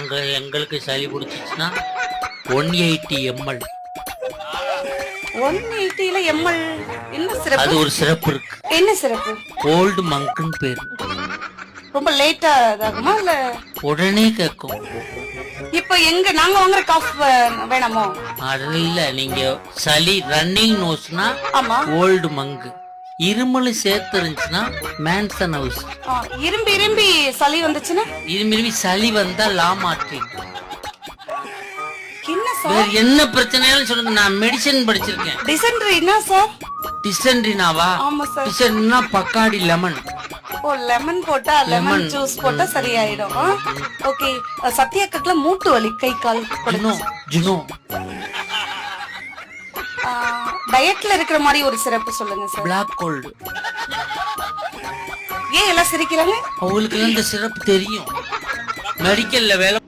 எங்களுக்கு சளி பிடிச்சிச்சுன்னா 180 ml. 180ல ML என்ன சிறப்பு? அது ஒரு சிறப்பு இருக்கு. என்ன சிறப்பு? ஓல்டு மங்க்னு பேரு. ரொம்ப லேட்டா இதாகுமா இல்ல உடனே கேட்கும். இப்போ எங்க நாங்க வாங்குற காஃப் வேணாமோ? அது இல்ல, நீங்க சளி ரன்னிங் நோஸ்னா ஆமா. ஓல்டு மங்கு, இருமல் சேர்த்து இருந்துச்சுன்னா மேன்சன் ஹவுஸ். இரும்பி இரும்பி சளி வந்துச்சுன்னா இரும்பி சளி வந்தா லாமார்டின். என்ன வேற சார்? என்ன பிரச்சனையாலும் சொல்லுங்க, நான் மெடிசன் படிச்சிருக்கேன். டிசென்ட்ரினா சார்? டிசென்ட்ரினாவா? ஆமா சார். டிசென்ட்ரினா பக்காடி லெமன். ஓ, லெமன் போட்டா லெமன் ஜூஸ் போட்டா சரியாயிடும். ஓகே. சத்யாக்கத்துல மூட்டு வலி, கை கால் ஜுனோ. டயட்ல இருக்கிற மாதிரி ஒரு சிறப்பு சொல்லுங்க சார். Black gold. ஏன் எல்லாம் சிரிக்கிறாங்க? அவங்களுக்கு இந்த சிறப்பு தெரியும், மெடிக்கல்ல வேலை